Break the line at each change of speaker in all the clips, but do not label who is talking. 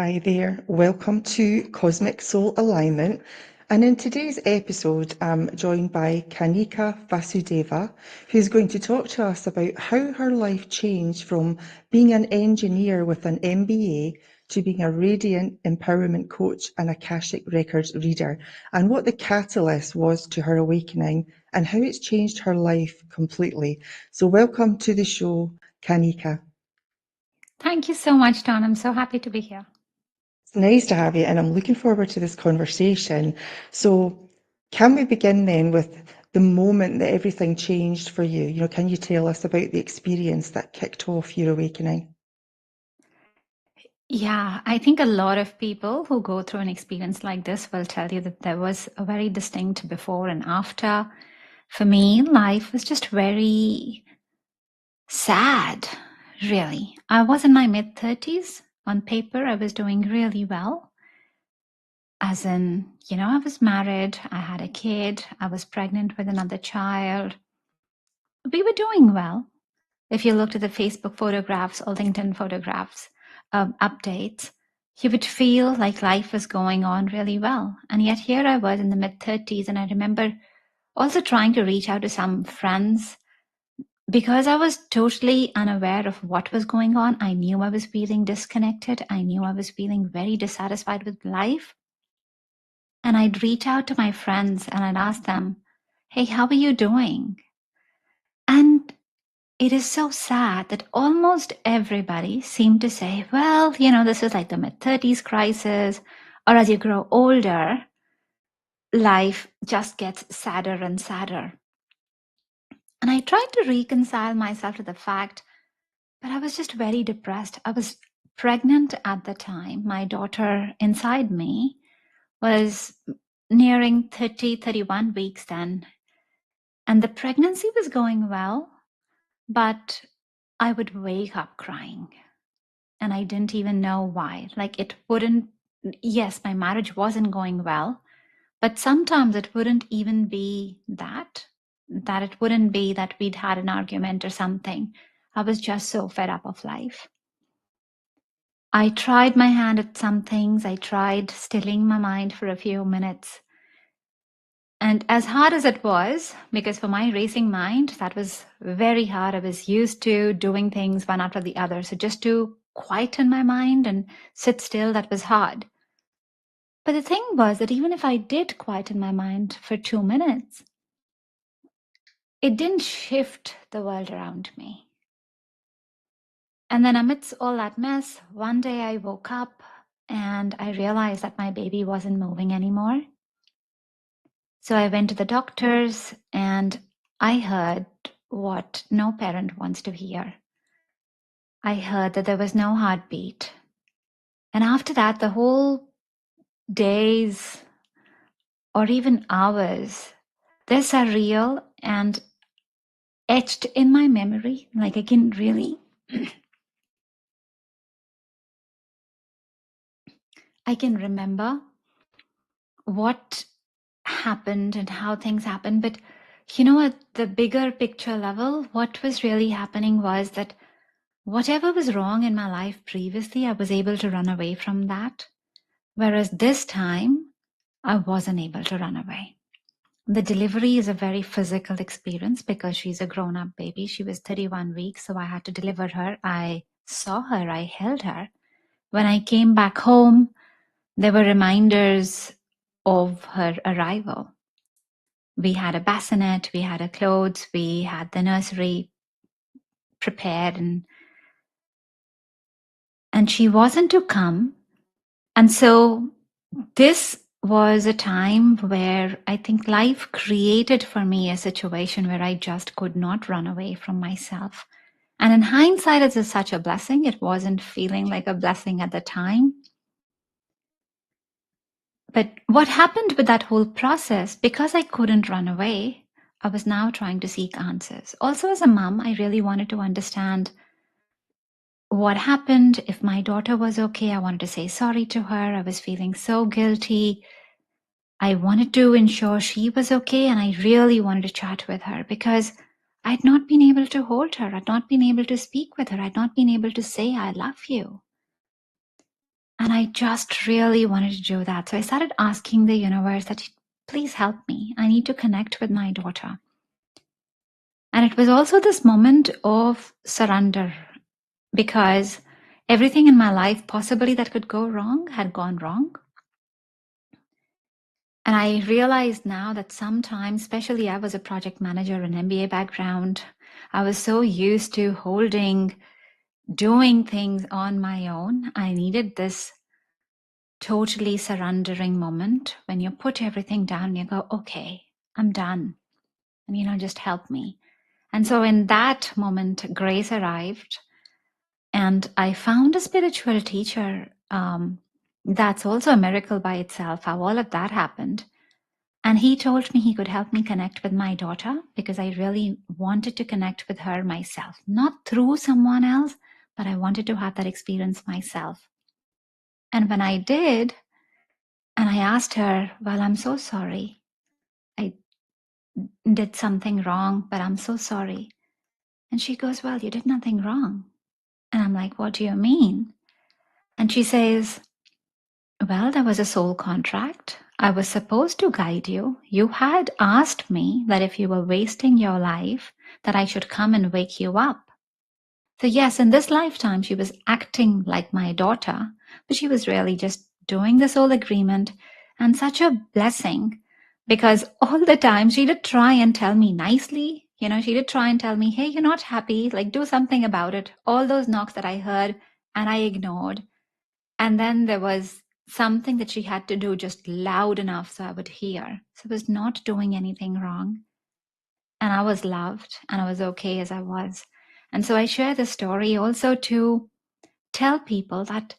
Hi there, welcome to Cosmic Soul Alignment. And in today's episode, I'm joined by Kanika Vasudeva, who's going to talk to us about how her life changed from being an engineer with an MBA to being a radiant empowerment coach and Akashic records reader, and what the catalyst was to her awakening and how it's changed her life completely. So welcome to the show, Kanika.
Thank you so much, Don. I'm so happy to be here.
It's nice to have you, and I'm looking forward to this conversation. So, can we begin then with the moment that everything changed for you? Can you tell us about the experience that kicked off your awakening?
Yeah, I think a lot of people who go through an experience like this will tell you that there was a very distinct before and after. For me, life was just very sad, really. I was in my mid 30s. On paper, I was doing really well. As in, I was married, I had a kid, I was pregnant with another child. We were doing well. If you looked at the Facebook photographs or LinkedIn photographs, updates, you would feel like life was going on really well. And yet here I was in the mid 30s, and I remember also trying to reach out to some friends because I was totally unaware of what was going on. I knew I was feeling disconnected. I knew I was feeling very dissatisfied with life. And I'd reach out to my friends and I'd ask them, hey, how are you doing? And it is so sad that almost everybody seemed to say, well, this is like the mid 30s crisis, or as you grow older, life just gets sadder and sadder. And I tried to reconcile myself to the fact, but I was just very depressed. I was pregnant at the time. My daughter inside me was nearing 30, 31 weeks then. And the pregnancy was going well, but I would wake up crying. And I didn't even know why. Like it wouldn't, yes, my marriage wasn't going well, but sometimes it wouldn't even be that it wouldn't be that we'd had an argument or something. I was just so fed up of life. I tried my hand at some things. I tried stilling my mind for a few minutes. And as hard as it was, because for my racing mind, that was very hard. I was used to doing things one after the other. So just to quieten my mind and sit still, that was hard. But the thing was that even if I did quieten my mind for 2 minutes, it didn't shift the world around me. And then amidst all that mess, one day I woke up and I realized that my baby wasn't moving anymore. So I went to the doctors and I heard what no parent wants to hear. I heard that there was no heartbeat. And after that, the whole days or even hours, they're surreal and etched in my memory. Like I can really, I can remember what happened and how things happened. But at the bigger picture level, what was really happening was that whatever was wrong in my life previously, I was able to run away from that. Whereas this time, I wasn't able to run away. The delivery is a very physical experience because she's a grown-up baby. She was 31 weeks, so I had to deliver her. I saw her, I held her. When I came back home, there were reminders of her arrival. We had a bassinet, we had her clothes, we had the nursery prepared, and she wasn't to come. And so this was a time where I think life created for me a situation where I just could not run away from myself. And in hindsight, it is such a blessing. It wasn't feeling like a blessing at the time. But what happened with that whole process, because I couldn't run away, I was now trying to seek answers. Also, as a mom, I really wanted to understand what happened, if my daughter was okay. I wanted to say sorry to her. I was feeling so guilty. I wanted to ensure she was okay, and I really wanted to chat with her because I'd not been able to hold her. I'd not been able to speak with her. I'd not been able to say, I love you. And I just really wanted to do that. So I started asking the universe that, please help me. I need to connect with my daughter. And it was also this moment of surrender, because everything in my life possibly that could go wrong had gone wrong. And I realized now that sometimes, especially I was a project manager, an MBA background, I was so used to doing things on my own. I needed this totally surrendering moment when you put everything down and you go, okay, I'm done. And, just help me. And so in that moment, grace arrived, and I found a spiritual teacher. That's also a miracle by itself, how all of that happened. And he told me he could help me connect with my daughter, because I really wanted to connect with her myself, not through someone else, but I wanted to have that experience myself. And when I did, and I asked her, well, I'm so sorry. I did something wrong, but I'm so sorry. And she goes, well, you did nothing wrong. And I'm like, what do you mean? And she says, well, there was a soul contract. I was supposed to guide you. You had asked me that if you were wasting your life, that I should come and wake you up. So yes, in this lifetime, she was acting like my daughter, but she was really just doing the soul agreement, and such a blessing, because all the time she did try and tell me nicely, she did try and tell me, hey, you're not happy, like do something about it. All those knocks that I heard and I ignored. And then there was something that she had to do just loud enough so I would hear. So I was not doing anything wrong. And I was loved and I was okay as I was. And so I share this story also to tell people that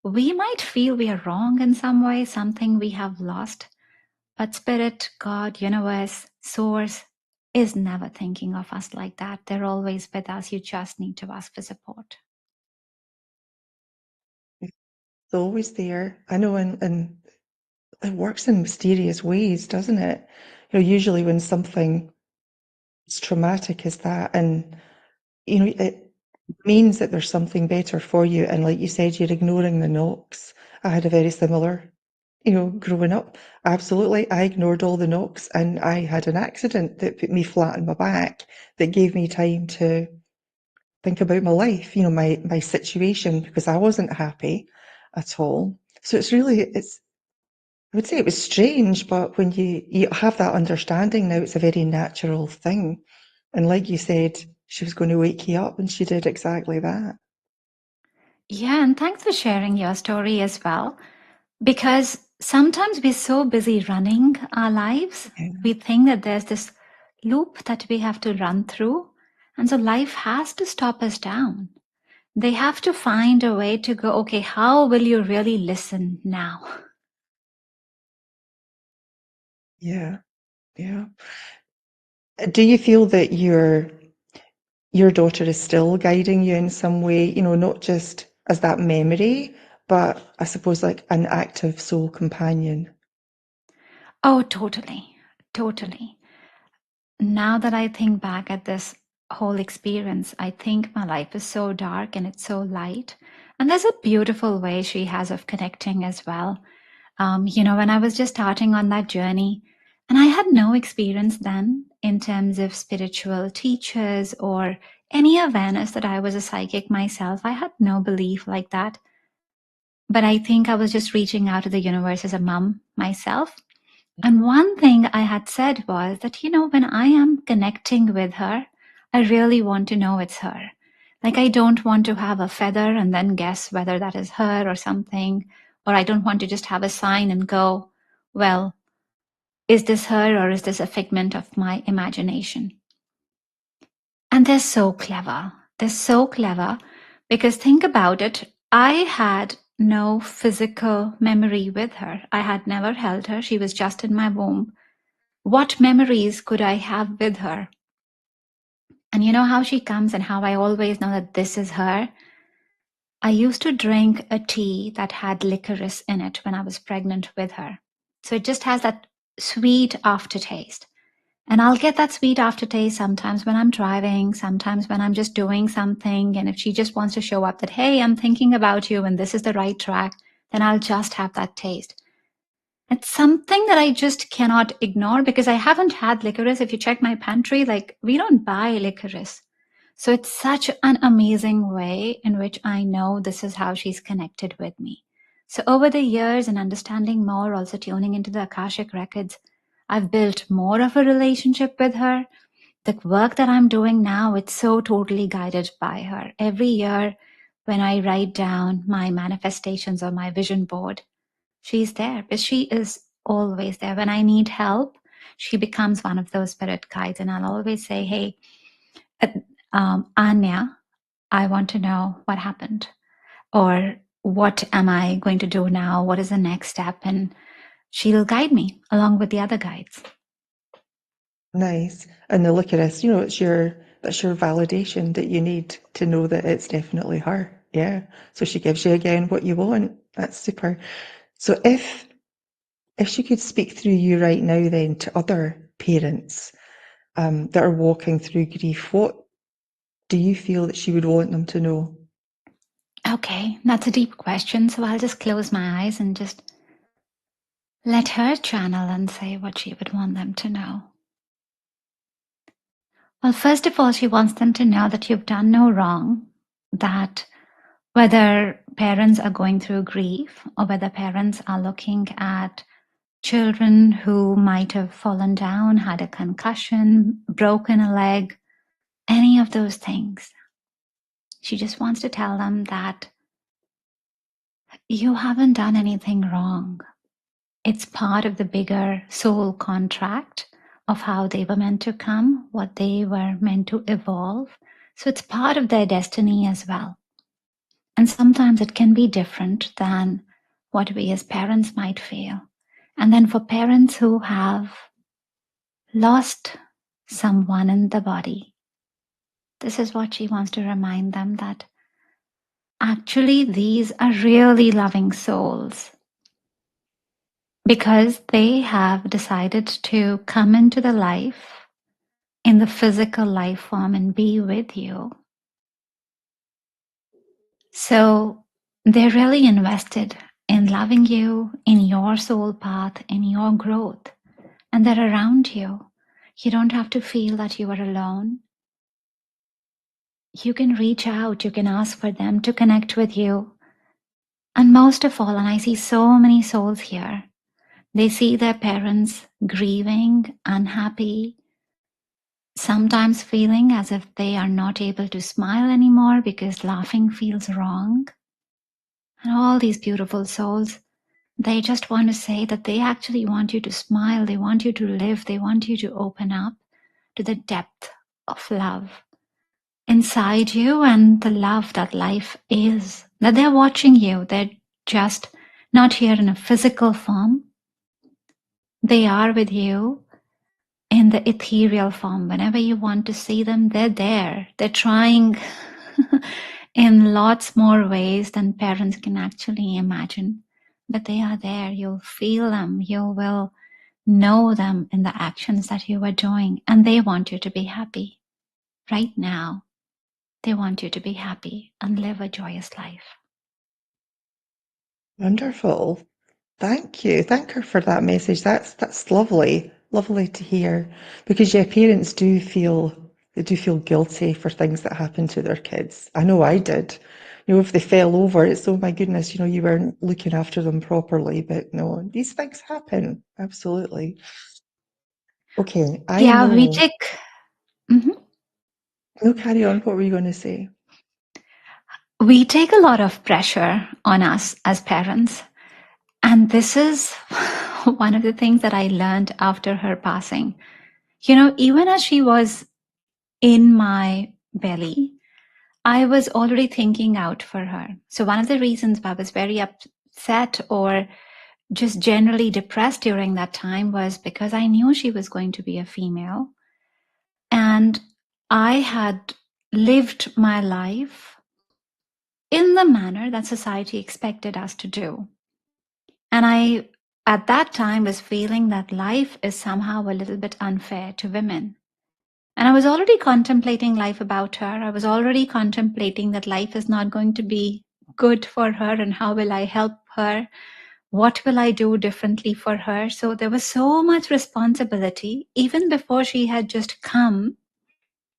we might feel we are wrong in some way, something we have lost, but Spirit, God, universe, source is never thinking of us like that. They're always with us. You just need to ask for support.
It's always there. I know, and it works in mysterious ways, doesn't it? Usually when something as traumatic as that, and it means that there's something better for you. And like you said, you're ignoring the knocks. I had a very similar, growing up. Absolutely. I ignored all the knocks, and I had an accident that put me flat on my back, that gave me time to think about my life, my situation, because I wasn't happy at all. So I would say it was strange, but when you have that understanding now, it's a very natural thing. And like you said, she was going to wake you up, and she did exactly that.
Yeah, and thanks for sharing your story as well. Because sometimes we're so busy running our lives,
Yeah.
we think that there's this loop that we have to run through. And so life has to stop us down. They have to find a way to go, okay, how will you really listen now?
Yeah. Yeah. Do you feel that your daughter is still guiding you in some way, not just as that memory, but I suppose like an active soul companion?
Oh, totally. Totally. Now that I think back at this whole experience, I think my life is so dark and it's so light. And there's a beautiful way she has of connecting as well. When I was just starting on that journey, and I had no experience then in terms of spiritual teachers or any awareness that I was a psychic myself. I had no belief like that. But I think I was just reaching out to the universe as a mom myself. And one thing I had said was that, when I am connecting with her, I really want to know it's her. Like, I don't want to have a feather and then guess whether that is her or something. Or I don't want to just have a sign and go, well, is this her or is this a figment of my imagination? And they're so clever. They're so clever because think about it. I had no physical memory with her. I had never held her. She was just in my womb. What memories could I have with her? And you know how she comes and how I always know that this is her? I used to drink a tea that had licorice in it when I was pregnant with her. So it just has that sweet aftertaste. And I'll get that sweet aftertaste sometimes when I'm driving, sometimes when I'm just doing something. And if she just wants to show up that, hey, I'm thinking about you and this is the right track, then I'll just have that taste. It's something that I just cannot ignore because I haven't had licorice. If you check my pantry, like we don't buy licorice. So it's such an amazing way in which I know this is how she's connected with me. So over the years and understanding more, also tuning into the Akashic records, I've built more of a relationship with her. The work that I'm doing now, it's so totally guided by her. Every year when I write down my manifestations on my vision board, she's there, but she is always there. When I need help, she becomes one of those spirit guides. And I'll always say, hey, Anya, I want to know what happened. Or what am I going to do now? What is the next step? And she'll guide me along with the other guides.
Nice. And the look at us, that's your validation that you need to know that it's definitely her. Yeah. So she gives you again what you want. That's super. So if she could speak through you right now then to other parents that are walking through grief, what do you feel that she would want them to know?
Okay, that's a deep question. So I'll just close my eyes and just let her channel and say what she would want them to know. Well, first of all, she wants them to know that you've done no wrong, that whether parents are going through grief or whether parents are looking at children who might have fallen down, had a concussion, broken a leg, any of those things. She just wants to tell them that you haven't done anything wrong. It's part of the bigger soul contract of how they were meant to come, what they were meant to evolve. So it's part of their destiny as well. And sometimes it can be different than what we as parents might feel. And then for parents who have lost someone in the body, this is what she wants to remind them, that actually these are really loving souls because they have decided to come into the life in the physical life form and be with you. So they're really invested in loving you, in your soul path, in your growth, and they're around you. You don't have to feel that you are alone. You can reach out, you can ask for them to connect with you. And most of all, and I see so many souls here, they see their parents grieving, unhappy, sometimes feeling as if they are not able to smile anymore because laughing feels wrong. And all these beautiful souls, they just want to say that they actually want you to smile, they want you to live, they want you to open up to the depth of love inside you and the love that life is. That they're watching you, they're just not here in a physical form. They are with you in the ethereal form. Whenever you want to see them, they're there. They're trying in lots more ways than parents can actually imagine. But they are there. You'll feel them. You will know them in the actions that you are doing. And they want you to be happy. Right now, they want you to be happy and live a joyous life.
Wonderful. Thank you. Thank her for that message. That's lovely. Lovely to hear. Because yeah, parents do feel guilty for things that happen to their kids. I know I did. If they fell over, it's oh my goodness, you weren't looking after them properly. But no, these things happen. Absolutely. Okay, I
Yeah, we
know.
take. Mhm.
No, carry on. What were you going to say?
We take a lot of pressure on us as parents. And this is one of the things that I learned after her passing. Even as she was in my belly, I was already thinking out for her. So one of the reasons I was very upset or just generally depressed during that time was because I knew she was going to be a female. And I had lived my life in the manner that society expected us to do. And I, at that time, was feeling that life is somehow a little bit unfair to women. And I was already contemplating life about her. I was already contemplating that life is not going to be good for her and how will I help her? What will I do differently for her? So there was so much responsibility, even before she had just come,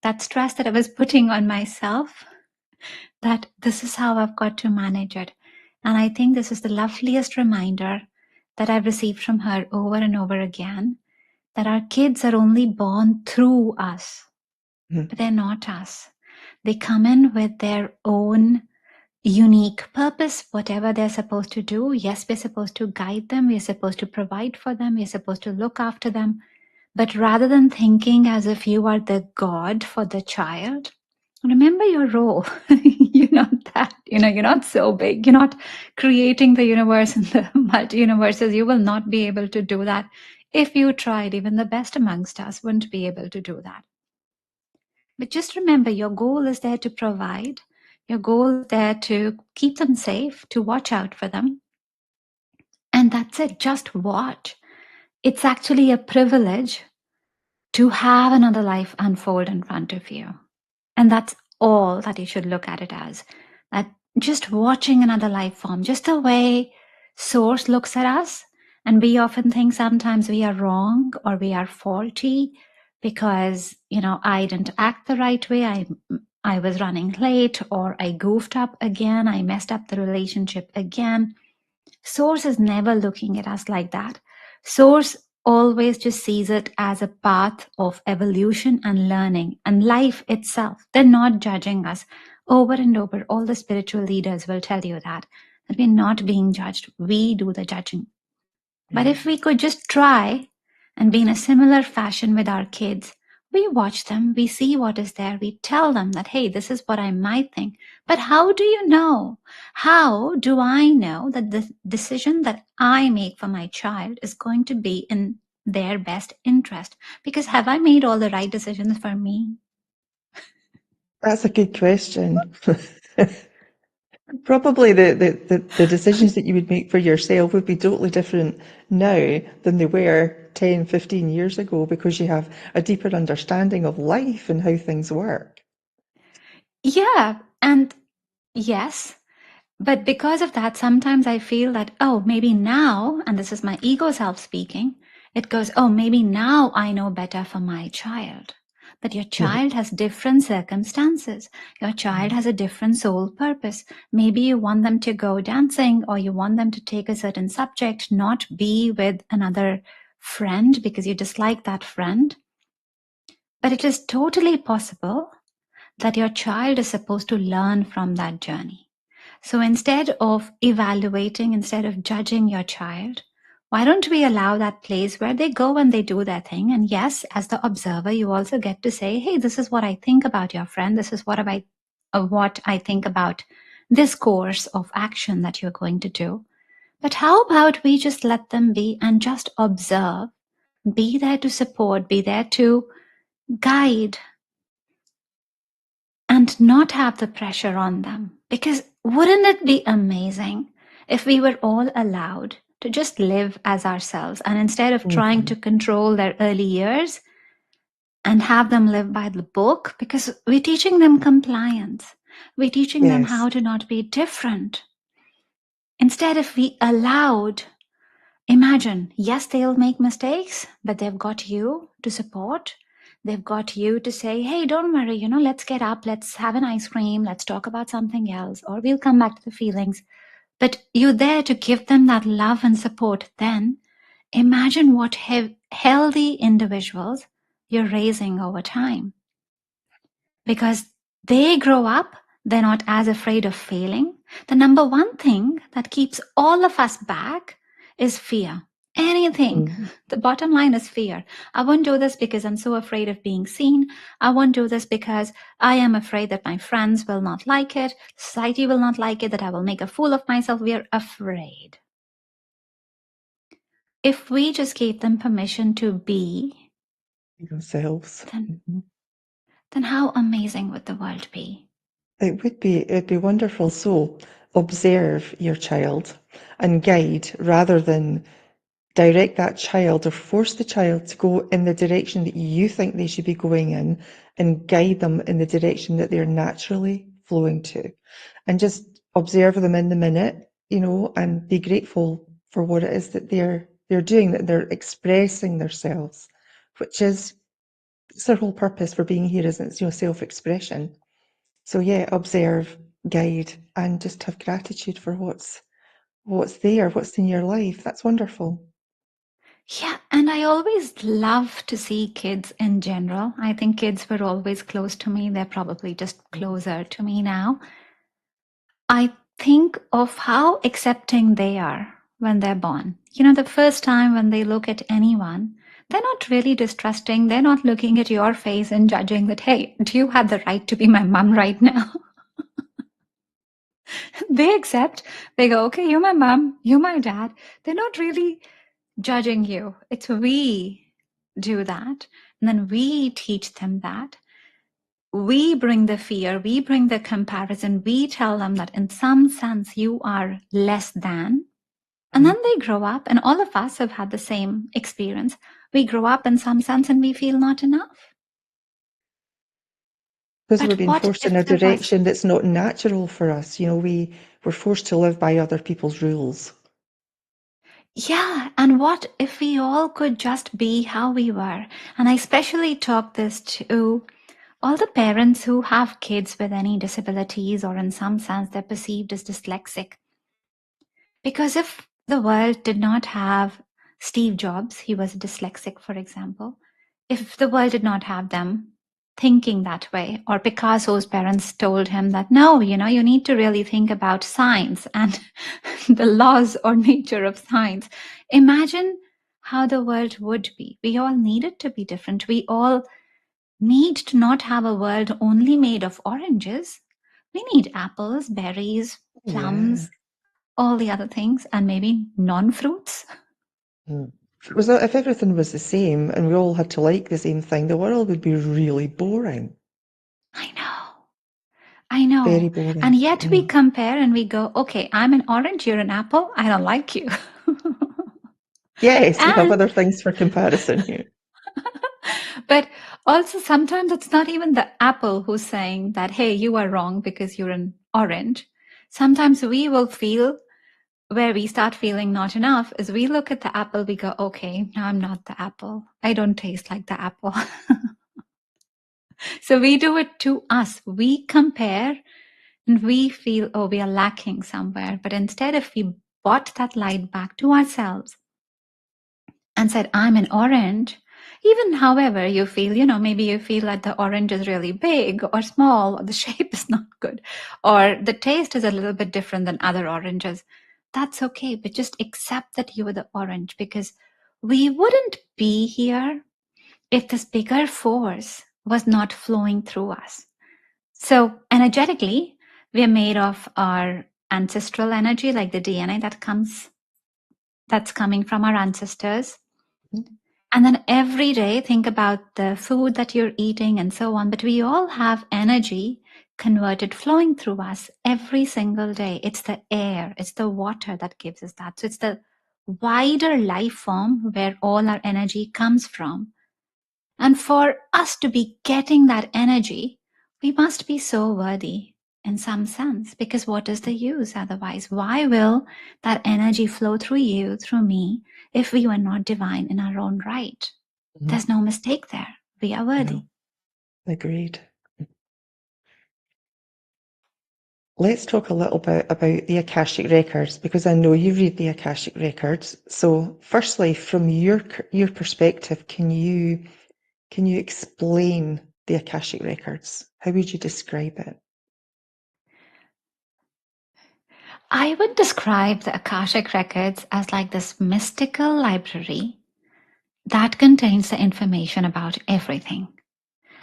that stress that I was putting on myself, that this is how I've got to manage it. And I think this is the loveliest reminder that I've received from her over and over again, that our kids are only born through us, but they're not us. They come in with their own unique purpose, whatever they're supposed to do. Yes, we're supposed to guide them, we're supposed to provide for them, we're supposed to look after them. But rather than thinking as if you are the God for the child, remember your role. You're not that, you're not so big. You're not creating the universe and the multi-universes. You will not be able to do that. If you tried, even the best amongst us wouldn't be able to do that. But just remember, your goal is there to provide. Your goal is there to keep them safe, to watch out for them. And that's it. Just watch. It's actually a privilege to have another life unfold in front of you. And that's all that you should look at it as. That just watching another life form, just the way Source looks at us. And we often think sometimes we are wrong or we are faulty because, I didn't act the right way. I was running late, or I goofed up again. I messed up the relationship again. Source is never looking at us like that. Source always just sees it as a path of evolution and learning and life itself. They're not judging us. Over and over, all the spiritual leaders will tell you that we're not being judged. We do the judging. But if we could just try and be in a similar fashion with our kids, we watch them, we see what is there, we tell them that, hey, this is what I might think. But how do you know? How do I know that the decision that I make for my child is going to be in their best interest? Because have I made all the right decisions for me?
That's a good question. Probably the decisions that you would make for yourself would be totally different now than they were 10, 15 years ago, because you have a deeper understanding of life and how things work.
Yeah, and yes. But because of that, sometimes I feel that, oh, maybe now, and this is my ego self speaking, it goes, oh, maybe now I know better for my child. But your child has different circumstances. Your child has a different soul purpose. Maybe you want them to go dancing, or you want them to take a certain subject, not be with another friend because you dislike that friend. But it is totally possible that your child is supposed to learn from that journey. So instead of evaluating, instead of judging your child, why don't we allow that place where they go and they do their thing? And yes, as the observer, you also get to say, hey, this is what I think about your friend. This is what I think about this course of action that you're going to do. But how about we just let them be and just observe, be there to support, be there to guide, and not have the pressure on them. Because wouldn't it be amazing if we were all allowed to just live as ourselves, and instead of trying to control their early years and have them live by the book, because we're teaching them compliance, we're teaching them how
Yes.
to not be different. Instead, if we allowed, imagine, yes, they'll make mistakes, but they've got you to support. They've got you to say, hey, don't worry, let's get up, let's have an ice cream, let's talk about something else, or we'll come back to the feelings. But you're there to give them that love and support. Then imagine what healthy individuals you're raising over time. Because they grow up, they're not as afraid of failing. The number one thing that keeps all of us back is fear. Anything. The bottom line is fear. I won't do this because I'm so afraid of being seen. I won't do this because I am afraid that my friends will not like it, society will not like it, that I will make a fool of myself. We are afraid. If we just gave them permission to be
Themselves.
then how amazing would the world be?
It'd be wonderful. So observe your child and guide, rather than direct that child or force the child to go in the direction that you think they should be going in, and guide them in the direction that they're naturally flowing to. And just observe them in the minute, and be grateful for what it is that they're doing, that they're expressing themselves, which is it's their whole purpose for being here, isn't it? Self-expression. So yeah, observe, guide, and just have gratitude for what's there, what's in your life. That's wonderful.
Yeah, and I always love to see kids in general. I think kids were always close to me. They're probably just closer to me now. I think of how accepting they are when they're born. The first time when they look at anyone, they're not really distrusting. They're not looking at your face and judging that, hey, do you have the right to be my mom right now? They accept. They go, okay, you're my mom, you're my dad. They're not really judging you. It's we do that. And then we teach them that. We bring the fear, we bring the comparison, we tell them that in some sense you are less than. And then they grow up, and all of us have had the same experience. We grow up in some sense and we feel not enough.
Because we're
But
being
what
forced in
if
a
there was,
direction that's not natural for us. We're forced to live by other people's rules.
yeah, and what if we all could just be how we were? And I especially talk this to all the parents who have kids with any disabilities or in some sense they're perceived as dyslexic. Because if the world did not have Steve Jobs, he was dyslexic, for example, if the world did not have them thinking that way, or Picasso's parents told him that, no, you need to really think about science and the laws or nature of science, imagine how the world would be. We all needed to be different. We all need to not have a world only made of oranges. We need apples, berries,
Yeah.
plums, all the other things, and maybe non-fruits.
If everything was the same and we all had to like the same thing, the world would be really boring.
I know. I
Very
know. And
boring.
yet we compare and we go, okay, I'm an orange, you're an apple, I don't like you.
Yes, we have
And
other things for comparison here.
but also sometimes it's not even the apple who's saying that, hey, you are wrong because you're an orange. Sometimes we will feel where we start feeling not enough is we look at the apple, we go, okay, now I'm not the apple. I don't taste like the apple. So we do it to us. We compare and we feel, oh, we are lacking somewhere. But instead, if we brought that light back to ourselves and said, I'm an orange, even however you feel, maybe you feel that the orange is really big or small, or the shape is not good, or the taste is a little bit different than other oranges. That's okay. But just accept that you are the orange, because we wouldn't be here if this bigger force was not flowing through us. So energetically, we are made of our ancestral energy, like the DNA that's coming from our ancestors. And then every day, think about the food that you're eating and so on. But we all have energy converted flowing through us every single day. It's the air, it's the water that gives us that. So it's the wider life form where all our energy comes from. And for us to be getting that energy, we must be so worthy in some sense, because what is the use otherwise? Why will that energy flow through you, through me, if we were not divine in our own right? There's no mistake there. We are worthy.
No, agreed. Let's talk a little bit about the Akashic records, because I know you read the Akashic records. So, firstly, from your perspective, can you explain the Akashic records? How would you describe it?
I would describe the Akashic records as like this mystical library that contains the information about everything.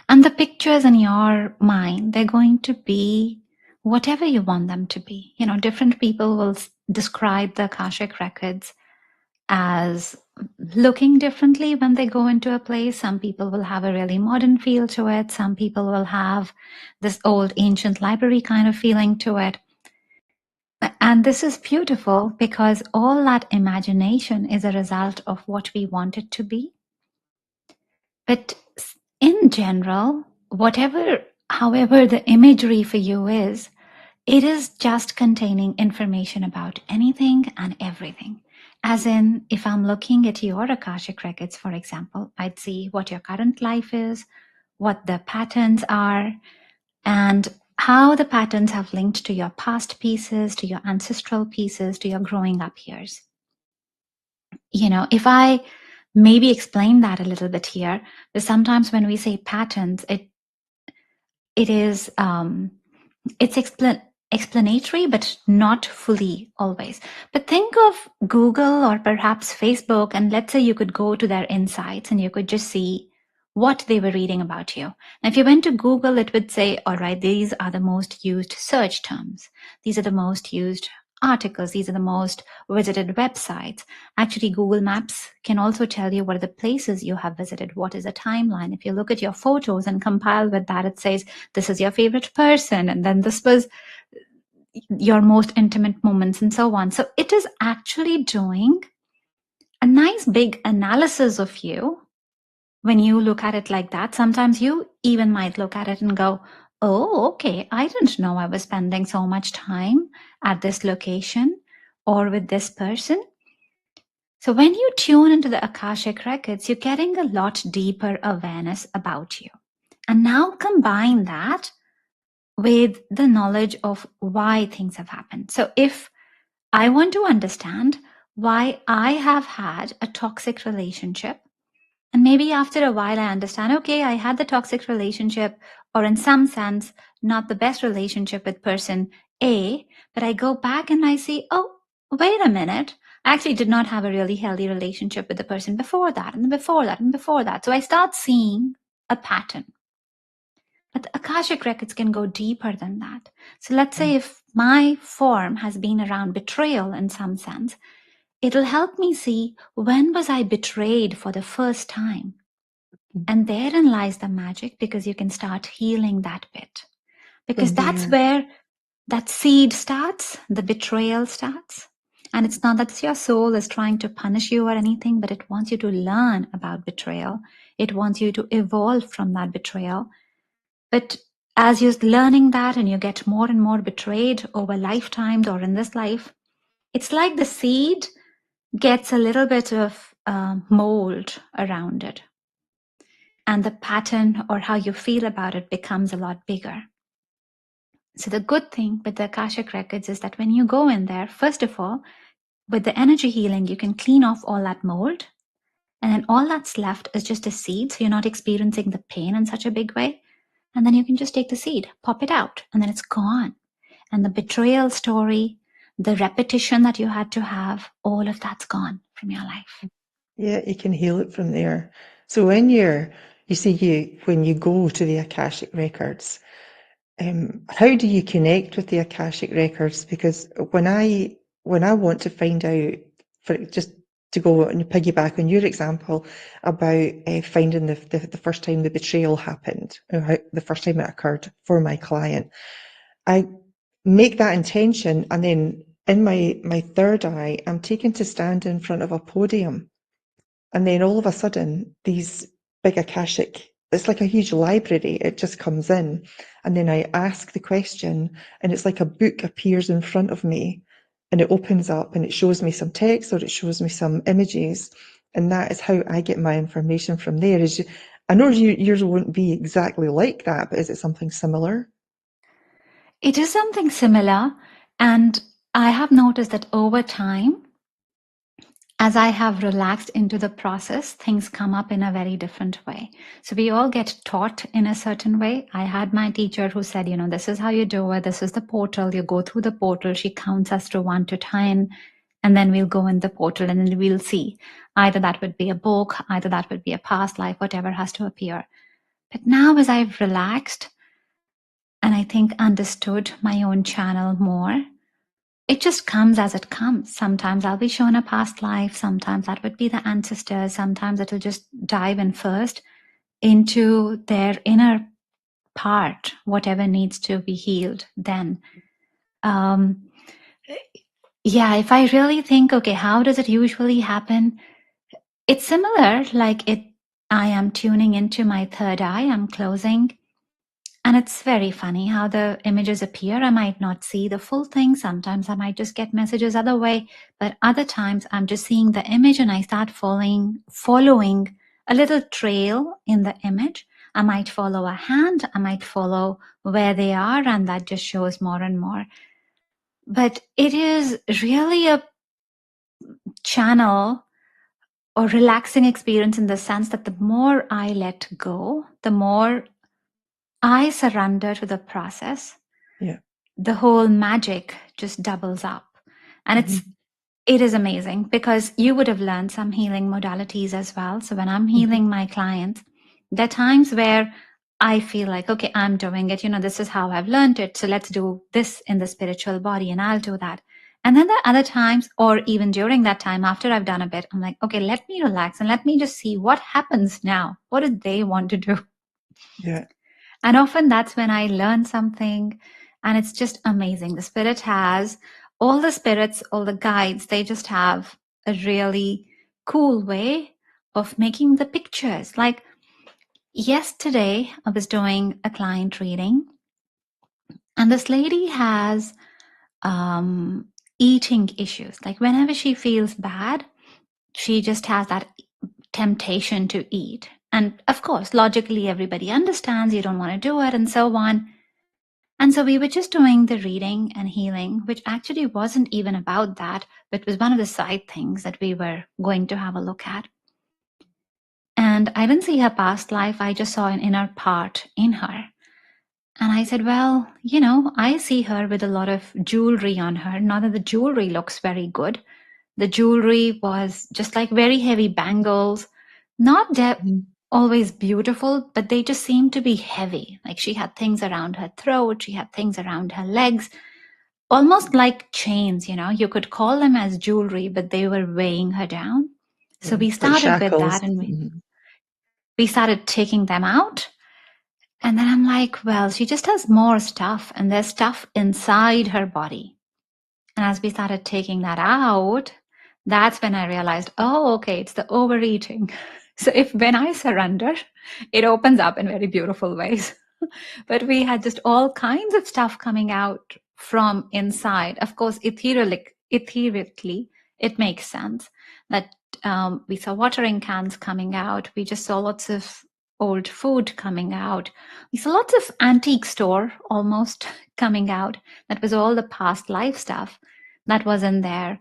And the pictures in your mind, they're going to be whatever you want them to be. Different people will describe the Akashic records as looking differently when they go into a place. Some people will have a really modern feel to it. Some people will have this old ancient library kind of feeling to it. And this is beautiful because all that imagination is a result of what we want it to be. But in general, however the imagery for you is, It is just containing information about anything and everything. As in, if I'm looking at your Akashic records, for example, I'd see what your current life is, what the patterns are, and how the patterns have linked to your past pieces, to your ancestral pieces, to your growing up years. If I maybe explain that a little bit here, because sometimes when we say patterns, it is it's explanatory, but not fully always. But think of Google or perhaps Facebook, and let's say you could go to their insights and you could just see what they were reading about you. Now, if you went to Google, it would say, all right, these are the most used search terms. These are the most used articles. These are the most visited websites. Actually, Google Maps can also tell you what are the places you have visited. What is the timeline? If you look at your photos and compile with that, it says, this is your favorite person, and then this was your most intimate moments, and so on. So it is actually doing a nice big analysis of you. When you look at it like that, sometimes you even might look at it and go, oh, okay, I didn't know I was spending so much time at this location or with this person. So when you tune into the Akashic records, you're getting a lot deeper awareness about you. And now combine that with the knowledge of why things have happened. So if I want to understand why I have had a toxic relationship, and maybe after a while I understand, okay, I had the toxic relationship, or in some sense, not the best relationship with person A, but I go back and I see, oh, wait a minute, I actually did not have a really healthy relationship with the person before that, and before that, and before that. So I start seeing a pattern. But the Akashic records can go deeper than that. So let's say if my form has been around betrayal in some sense, it'll help me see when was I betrayed for the first time. And therein lies the magic, because you can start healing that bit. Because
From
that's
there.
where that seed starts, the betrayal starts. And it's not that your soul is trying to punish you or anything, but it wants you to learn about betrayal. It wants you to evolve from that betrayal. But as you're learning that and you get more and more betrayed over lifetimes or in this life, it's like the seed gets a little bit of mold around it. And the pattern or how you feel about it becomes a lot bigger. So the good thing with the Akashic records is that when you go in there, first of all, with the energy healing, you can clean off all that mold. And then all that's left is just a seed. So you're not experiencing the pain in such a big way. And then you can just take the seed, pop it out, and then it's gone. And the betrayal story, the repetition that you had to have, all of that's gone from your life.
Yeah, you can heal it from there. So when when you go to the Akashic records, how do you connect with the Akashic records? Because when I want to find out, for just to go and piggyback on your example about finding the first time the betrayal happened, or the first time it occurred for my client, I make that intention, and then in my third eye, I'm taken to stand in front of a podium. And then all of a sudden, these big Akashic, it's like a huge library, it just comes in. And then I ask the question, and it's like a book appears in front of me, and it opens up and it shows me some text or it shows me some images. And that is how I get my information from there. I know yours won't be exactly like that, but is it something similar?
It is something similar. And I have noticed that over time, as I have relaxed into the process, things come up in a very different way. So we all get taught in a certain way. I had my teacher who said, this is how you do it. This is the portal. You go through the portal. She counts us to 1 to 10. And then we'll go in the portal and then we'll see. Either that would be a book, either that would be a past life, whatever has to appear. But now as I've relaxed and I think understood my own channel more, it just comes as it comes. Sometimes I'll be shown a past life. Sometimes that would be the ancestors. Sometimes it'll just dive in first into their inner part, whatever needs to be healed then. Yeah, if I really think, okay, how does it usually happen? It's similar, I am tuning into my third eye. I'm closing And it's very funny how the images appear. I might not see the full thing. Sometimes I might just get messages other way, but other times I'm just seeing the image and I start following a little trail in the image. I might follow a hand, I might follow where they are, and that just shows more and more. But it is really a channel or relaxing experience in the sense that the more I let go, the more I surrender to the process,
Yeah.
the whole magic just doubles up. And it is amazing because you would have learned some healing modalities as well. So when I'm healing my clients, there are times where I feel like, okay, I'm doing it. This is how I've learned it. So let's do this in the spiritual body and I'll do that. And then there are other times, or even during that time, after I've done a bit, I'm like, okay, let me relax and let me just see what happens now. What do they want to do?
Yeah.
And often that's when I learn something, and it's just amazing. The spirit has all the spirits, all the guides, they just have a really cool way of making the pictures. Like yesterday, I was doing a client reading, and this lady has eating issues. Like whenever she feels bad, she just has that temptation to eat. And of course, logically, everybody understands you don't want to do it and so on. And so we were just doing the reading and healing, which actually wasn't even about that, but was one of the side things that we were going to have a look at. And I didn't see her past life. I just saw an inner part in her. And I said, well, I see her with a lot of jewelry on her. Not that the jewelry looks very good. The jewelry was just like very heavy bangles, not always beautiful, but they just seemed to be heavy. Like she had things around her throat, she had things around her legs, almost like chains, you could call them as jewelry, but they were weighing her down. So we
It's like
started with
shackles.
that, and we started taking them out. And then I'm like, well, she just has more stuff, and there's stuff inside her body. And as we started taking that out, that's when I realized, oh, okay, it's the overeating. So when I surrender, it opens up in very beautiful ways. But we had just all kinds of stuff coming out from inside. Of course, ethereally, it makes sense that we saw watering cans coming out. We just saw lots of old food coming out. We saw lots of antique store almost coming out. That was all the past life stuff that was in there.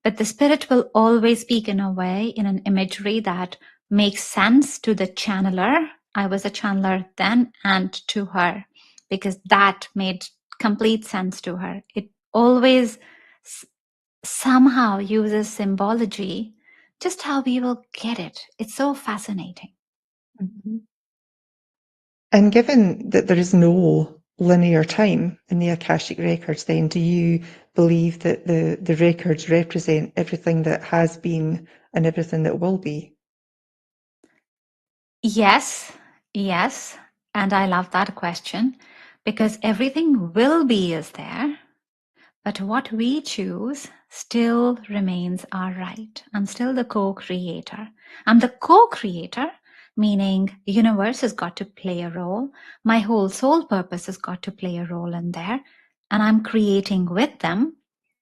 But the spirit will always speak in a way, in an imagery that makes sense to the channeler. I was a channeler then, and to her, because that made complete sense to her. It always somehow uses symbology, just how we will get it. It's so fascinating.
And given that there is no linear time in the Akashic records, then do you believe that the records represent everything that has been and everything that will be?
Yes. And I love that question, because everything will be is there, but what we choose still remains our right. I'm still the co-creator. I'm the co-creator, meaning the universe has got to play a role. My whole soul purpose has got to play a role in there, and I'm creating with them.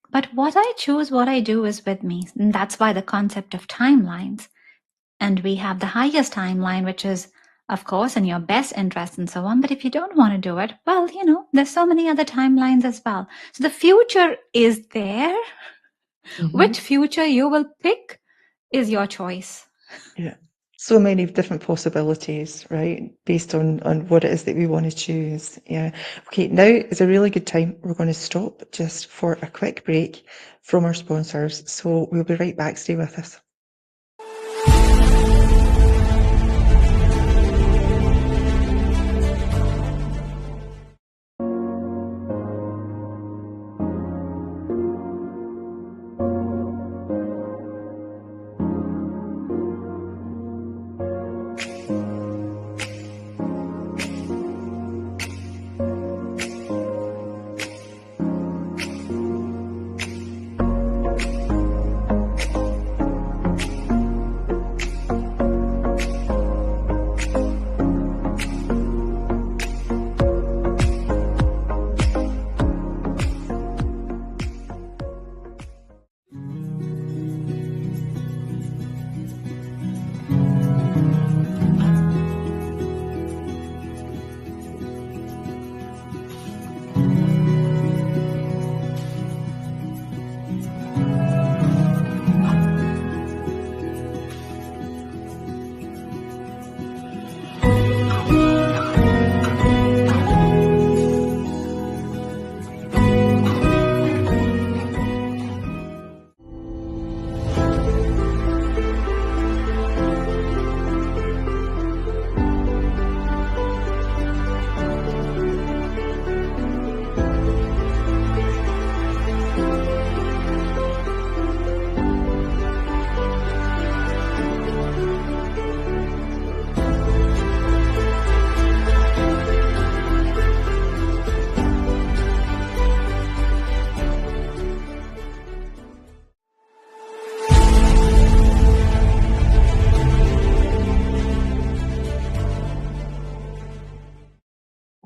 But what I choose, what I do is with me. And that's why the concept of timelines. And we have the highest timeline, which is, of course, in your best interest and so on. But if you don't want to do it, well, there's so many other timelines as well. So the future is there. Which future you will pick is your choice.
Yeah. So many different possibilities, right? Based on what it is that we want to choose. Yeah. Okay, now is a really good time. We're going to stop just for a quick break from our sponsors. So we'll be right back. Stay with us.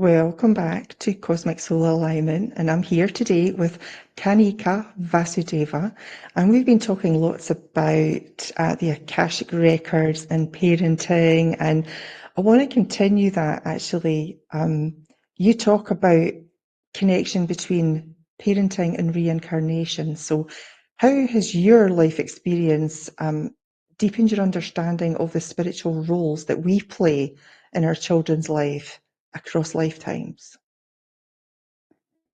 Welcome back to Cosmic Soul Alignment, and I'm here today with Kanika Vasudeva, and we've been talking lots about the Akashic records and parenting, and I want to continue that actually. You talk about connection between parenting and reincarnation. So, how has your life experience deepened your understanding of the spiritual roles that we play in our children's life across lifetimes?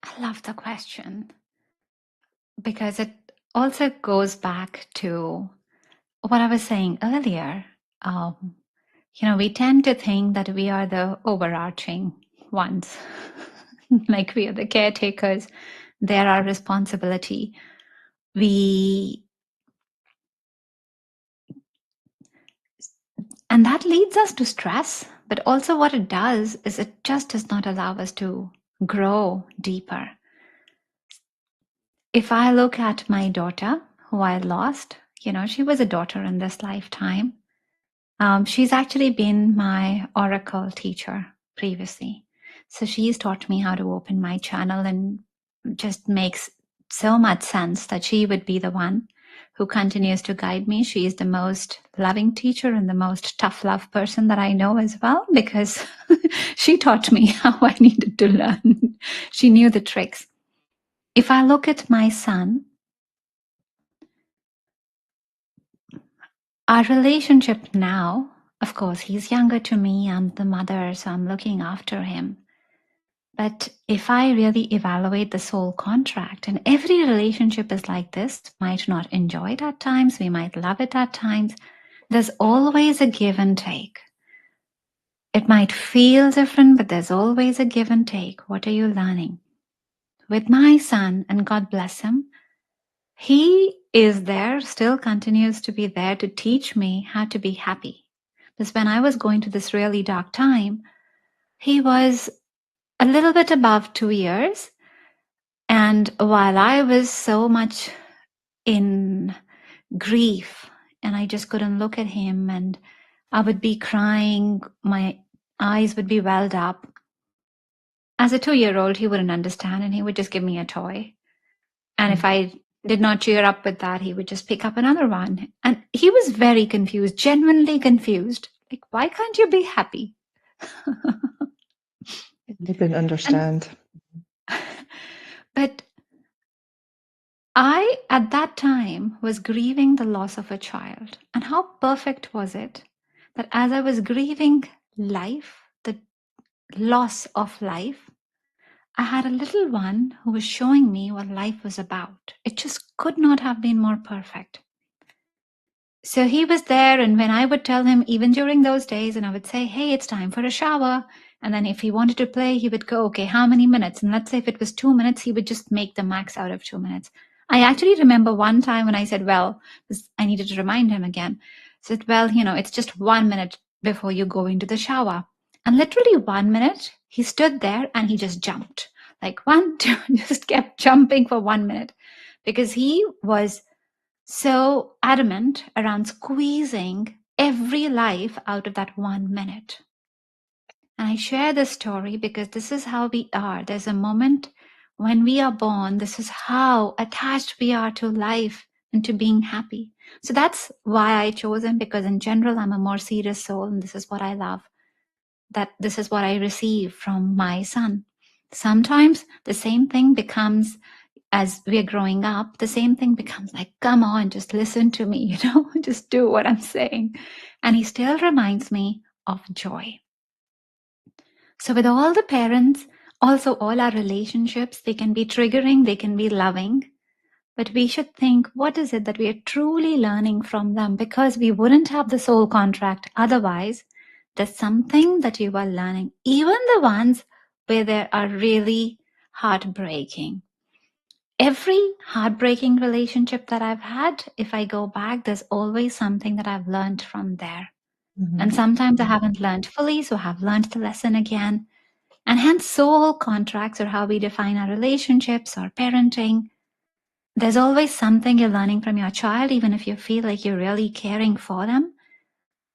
I love the question because it also goes back to what I was saying earlier. We tend to think that we are the overarching ones, like we are the caretakers. They're our responsibility. And that leads us to stress, but also what it does is it just does not allow us to grow deeper. If I look at my daughter, who I lost, she was a daughter in this lifetime. She's actually been my oracle teacher previously. So she's taught me how to open my channel, and just makes so much sense that she would be the one who continues to guide me. She is the most loving teacher and the most tough love person that I know as well, because she taught me how I needed to learn. She knew the tricks. If I look at my son, our relationship now, of course, he's younger to me. I'm the mother, so I'm looking after him. But if I really evaluate the soul contract, and every relationship is like this, might not enjoy it at times, we might love it at times, there's always a give and take. It might feel different, but there's always a give and take. What are you learning? With my son, and God bless him, he is there, still continues to be there to teach me how to be happy. Because when I was going to this really dark time, he was a little bit above 2 years. And while I was so much in grief and I just couldn't look at him, and I would be crying, my eyes would be welled up. As a 2-year-old, he wouldn't understand, and he would just give me a toy. And if I did not cheer up with that, he would just pick up another one. And he was very confused, genuinely confused. Like, why can't you be happy?
I didn't understand.
But I, at that time, was grieving the loss of a child. And how perfect was it that as I was grieving life, the loss of life, I had a little one who was showing me what life was about. It just could not have been more perfect. So he was there, and when I would tell him, even during those days, and I would say, hey, it's time for a shower. And then if he wanted to play, he would go, okay, how many minutes? And let's say if it was 2 minutes, he would just make the max out of 2 minutes. I actually remember one time when I said, well, I needed to remind him again. I said, well, it's just 1 minute before you go into the shower. And literally 1 minute, he stood there and he just jumped. Like 1, 2, just kept jumping for 1 minute, because he was so adamant around squeezing every life out of that 1 minute. And I share this story because this is how we are. There's a moment when we are born, this is how attached we are to life and to being happy. So that's why I chose him, because in general, I'm a more serious soul, and this is what I love. That this is what I receive from my son. Sometimes the same thing becomes, as we're growing up, the same thing becomes like, come on, just listen to me, just do what I'm saying. And he still reminds me of joy. So with all the parents, also all our relationships, they can be triggering, they can be loving, but we should think, what is it that we are truly learning from them? Because we wouldn't have the soul contract otherwise. There's something that you are learning, even the ones where they are really heartbreaking. Every heartbreaking relationship that I've had, if I go back, there's always something that I've learned from there.
Mm-hmm.
And sometimes I haven't learned fully, so I've learned the lesson again. And hence soul contracts, or how we define our relationships or parenting. There's always something you're learning from your child, even if you feel like you're really caring for them.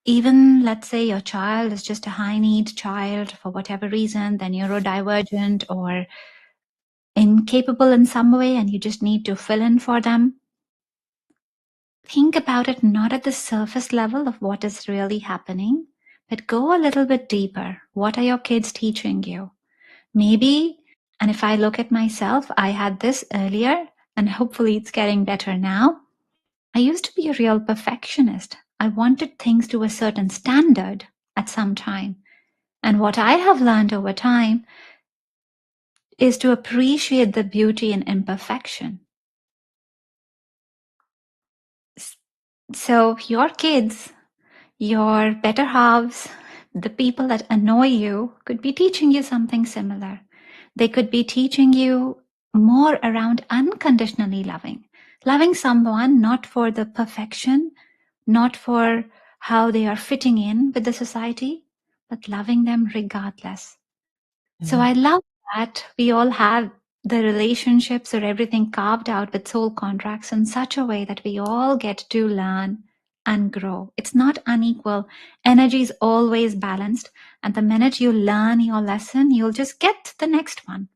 even let's say your child is just a high need child for whatever reason, they're neurodivergent or incapable in some way, and you just need to fill in for them. Think about it not at the surface level of what is really happening, but go a little bit deeper. What are your kids teaching you? Maybe, and if I look at myself, I had this earlier, and hopefully it's getting better now. I used to be a real perfectionist. I wanted things to a certain standard at some time. And what I have learned over time is to appreciate the beauty in imperfection. So your kids, your better halves, the people that annoy you could be teaching you something similar. They could be teaching you more around unconditionally loving someone not for the perfection, not for how they are fitting in with the society, but loving them regardless. So I love that we all have the relationships or everything carved out with soul contracts in such a way that we all get to learn and grow. It's not unequal. Energy is always balanced. And the minute you learn your lesson, you'll just get the next one.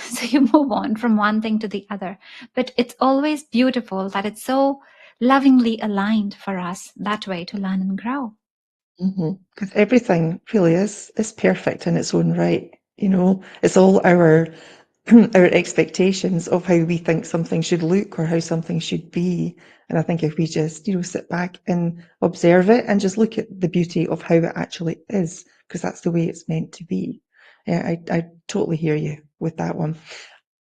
So you move on from one thing to the other. But it's always beautiful that it's so lovingly aligned for us that way to learn and grow.
Because everything really is perfect in its own right. You know, it's all our our expectations of how we think something should look or how something should be. And I think if we just, sit back and observe it and just look at the beauty of how it actually is, because that's the way it's meant to be. Yeah, I totally hear you with that one.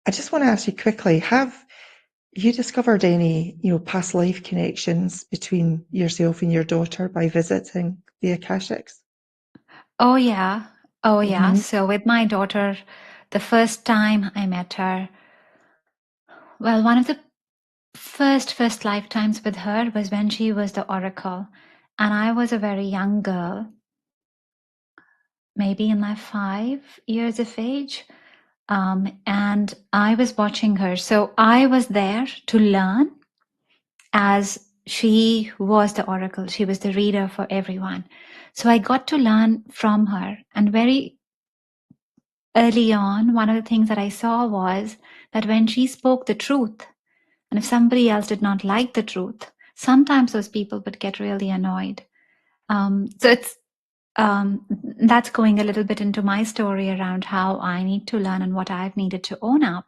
I just want to ask you quickly, have you discovered any, past life connections between yourself and your daughter by visiting the Akashics?
Oh, yeah. Oh, yeah.
Hmm.
So with my daughter, the first time I met her, well, one of the first lifetimes with her was when she was the oracle. And I was a very young girl, maybe in my 5 years of age. And I was watching her. So I was there to learn as she was the oracle. She was the reader for everyone. So I got to learn from her. And very early on, one of the things that I saw was that when she spoke the truth, and if somebody else did not like the truth, sometimes those people would get really annoyed. So it's that's going a little bit into my story around how I need to learn and what I've needed to own up.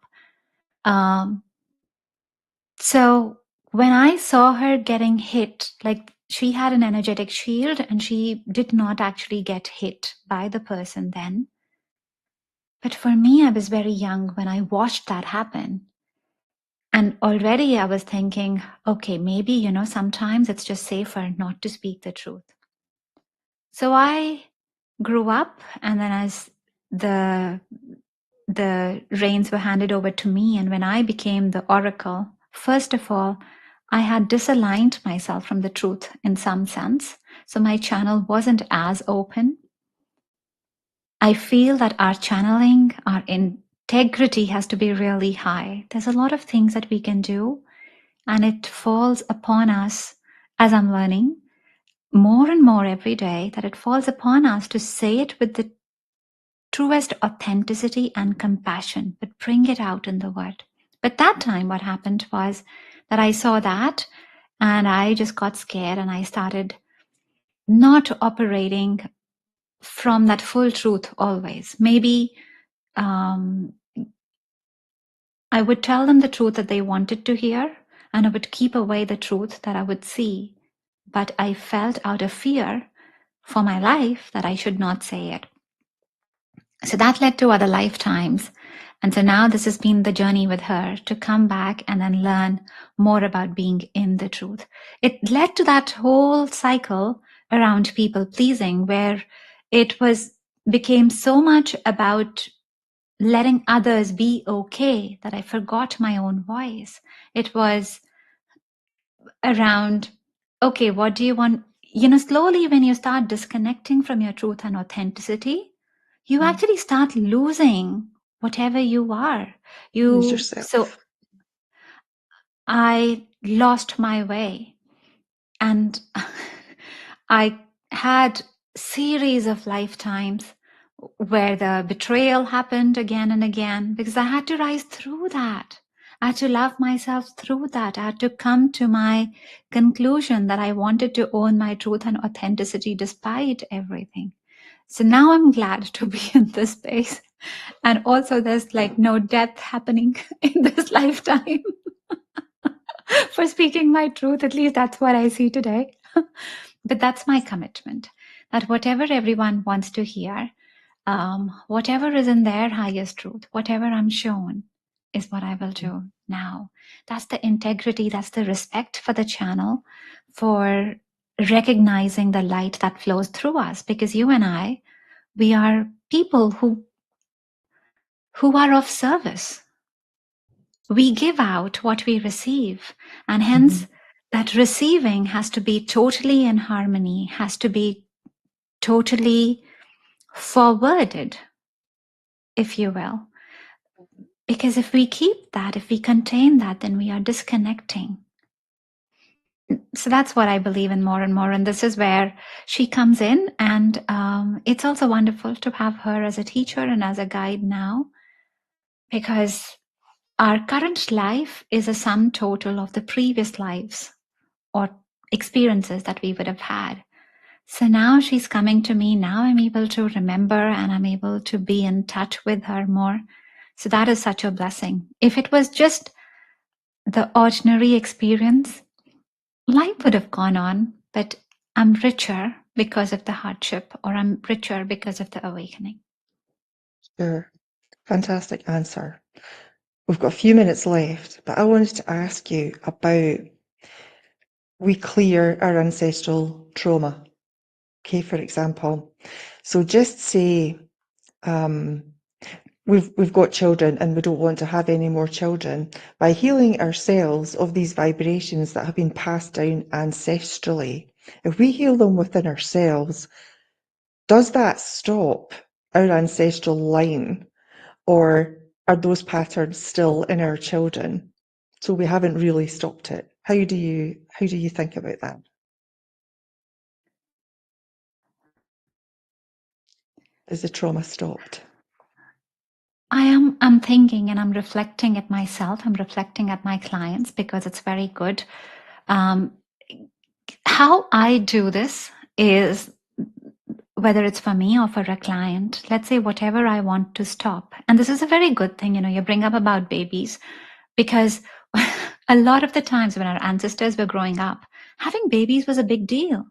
So when I saw her getting hit, like she had an energetic shield and she did not actually get hit by the person then. But for me, I was very young when I watched that happen. And already I was thinking, okay, maybe, sometimes it's just safer not to speak the truth. So I grew up, and then as the reins were handed over to me, and when I became the oracle, first of all, I had disaligned myself from the truth in some sense. So my channel wasn't as open. I feel that our channeling, our integrity has to be really high. There's a lot of things that we can do, and it falls upon us, as I'm learning more and more every day, that it falls upon us to say it with the truest authenticity and compassion, but bring it out in the word. But that time, what happened was that I saw that and I just got scared and I started not operating from that full truth always. Maybe I would tell them the truth that they wanted to hear, and I would keep away the truth that I would see. But I felt out of fear for my life that I should not say it. So that led to other lifetimes. And so now this has been the journey with her to come back and then learn more about being in the truth. It led to that whole cycle around people pleasing where it became so much about letting others be okay that I forgot my own voice. It was around, okay, what do you want? Slowly when you start disconnecting from your truth and authenticity, you actually start losing whatever you are.
Lose
So
yourself.
I lost my way. And I had series of lifetimes where the betrayal happened again and again because I had to rise through that. I had to love myself through that. I had to come to my conclusion that I wanted to own my truth and authenticity despite everything. So now I'm glad to be in this space. And also there's like no death happening in this lifetime for speaking my truth. At least that's what I see today. But that's my commitment, that whatever everyone wants to hear, whatever is in their highest truth, whatever I'm shown is what I will do now. That's the integrity, that's the respect for the channel, for recognizing the light that flows through us. Because you and I, we are people who are of service. We give out what we receive, and hence that receiving has to be totally in harmony, has to be totally forwarded, if you will. Because if we keep that, if we contain that, then we are disconnecting. So that's what I believe in more and more. And this is where she comes in. And it's also wonderful to have her as a teacher and as a guide now, because our current life is a sum total of the previous lives or experiences that we would have had. So now she's coming to me. Now I'm able to remember and I'm able to be in touch with her more. So that is such a blessing. If it was just the ordinary experience, life would have gone on, but I'm richer because of the hardship, or I'm richer because of the awakening.
Sure. Fantastic answer. We've got a few minutes left, but I wanted to ask you about we clear our ancestral trauma. Okay, for example. So just say we've got children and we don't want to have any more children. By healing ourselves of these vibrations that have been passed down ancestrally, if we heal them within ourselves, does that stop our ancestral line, or are those patterns still in our children? So we haven't really stopped it. How do you think about that? Is the trauma stopped?
I'm thinking and I'm reflecting at myself. I'm reflecting at my clients because it's very good. How I do this is, whether it's for me or for a client, let's say whatever I want to stop. And this is a very good thing, you bring up about babies, because a lot of the times when our ancestors were growing up, having babies was a big deal.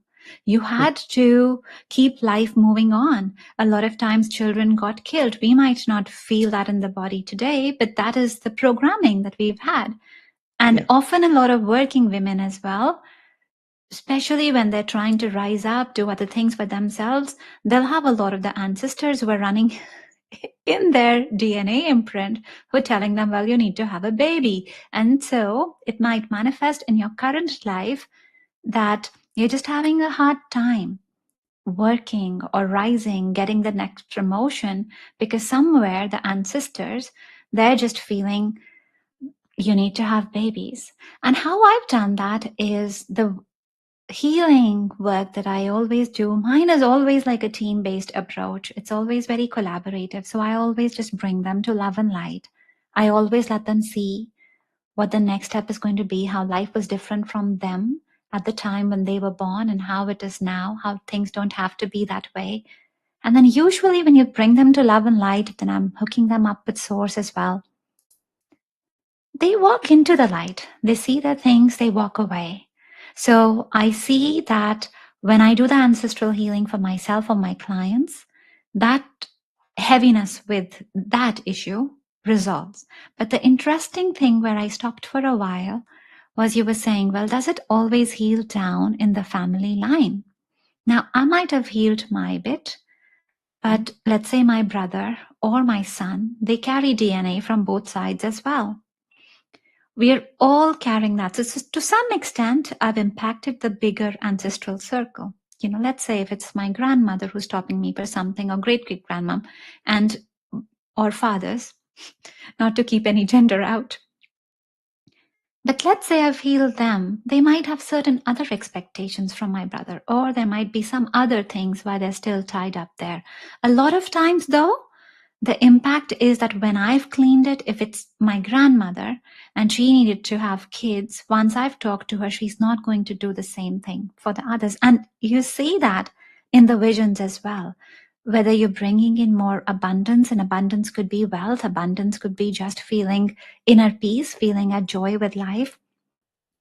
You had to keep life moving on. A lot of times children got killed. We might not feel that in the body today, but that is the programming that we've had. And often a lot of working women as well, especially when they're trying to rise up, do other things for themselves, they'll have a lot of the ancestors who are running in their DNA imprint who are telling them, well, you need to have a baby. And so it might manifest in your current life that you're just having a hard time working or rising, getting the next promotion, because somewhere the ancestors, they're just feeling you need to have babies. And how I've done that is the healing work that I always do, mine is always like a team-based approach. It's always very collaborative. So I always just bring them to love and light. I always let them see what the next step is going to be, how life was different from them at the time when they were born and how it is now, how things don't have to be that way. And then usually when you bring them to love and light, then I'm hooking them up with source as well. They walk into the light. They see the things, they walk away. So I see that when I do the ancestral healing for myself or my clients, that heaviness with that issue resolves. But the interesting thing where I stopped for a while was you were saying, well, does it always heal down in the family line? Now, I might have healed my bit, but let's say my brother or my son, they carry DNA from both sides as well. We're all carrying that. So to some extent, I've impacted the bigger ancestral circle. Let's say if it's my grandmother who's stopping me for something, or great-great-grandmom, or fathers, not to keep any gender out. But let's say I've healed them. They might have certain other expectations from my brother, or there might be some other things why they're still tied up there. A lot of times, though, the impact is that when I've cleaned it, if it's my grandmother and she needed to have kids, once I've talked to her, she's not going to do the same thing for the others. And you see that in the visions as well. Whether you're bringing in more abundance, and abundance could be wealth, abundance could be just feeling inner peace, feeling a joy with life.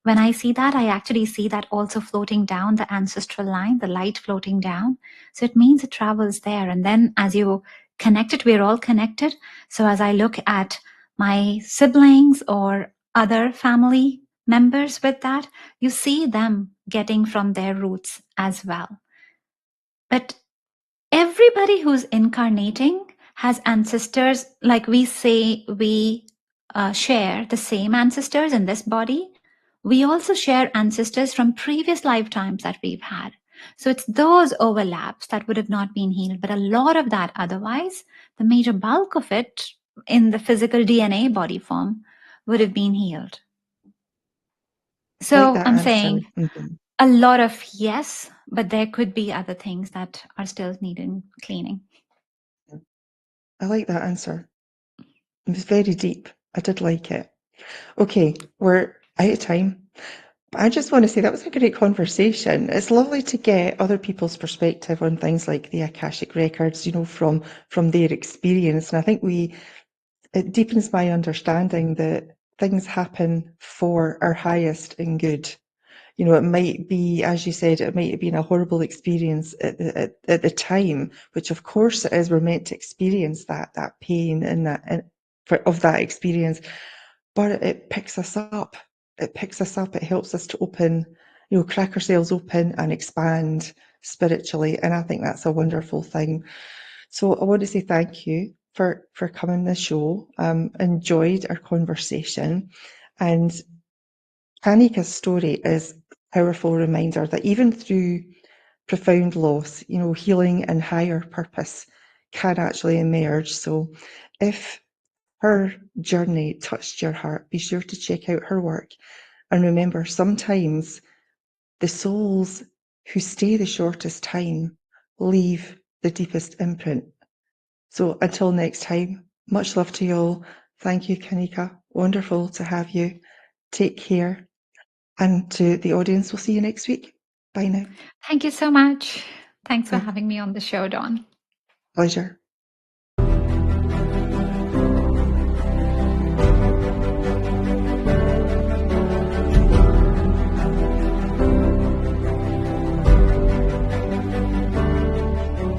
When I see that, I actually see that also floating down the ancestral line, the light floating down. So it means it travels there. And then as you connect it, we're all connected. So as I look at my siblings or other family members with that, you see them getting from their roots as well. But everybody who's incarnating has ancestors, like we say we share the same ancestors in this body. We also share ancestors from previous lifetimes that we've had. So it's those overlaps that would have not been healed, but a lot of that otherwise, the major bulk of it in the physical DNA body form would have been healed.
I like
So
that
I'm
answer.
saying a lot of yes, but there could be other things that are still needing cleaning.
I like that answer. It was very deep. I did like it. Okay, we're out of time. But I just want to say that was a great conversation. It's lovely to get other people's perspective on things like the Akashic records, from their experience. And I think it deepens my understanding that things happen for our highest and good. It might be, as you said, it might have been a horrible experience at the time, which of course it is. We're meant to experience that pain and of that experience, but it picks us up. It picks us up. It helps us to open, crack ourselves open and expand spiritually. And I think that's a wonderful thing. So I want to say thank you for coming on the show. Enjoyed our conversation, and Kanika's story is a powerful reminder that even through profound loss, healing and higher purpose can actually emerge. So if her journey touched your heart, be sure to check out her work. And remember, sometimes the souls who stay the shortest time leave the deepest imprint. So until next time, much love to you all. Thank you, Kanika. Wonderful to have you. Take care. And to the audience, we'll see you next week. Bye now.
Thank you so much. Thanks for
Bye.
having me on the show, Dawn.
Pleasure.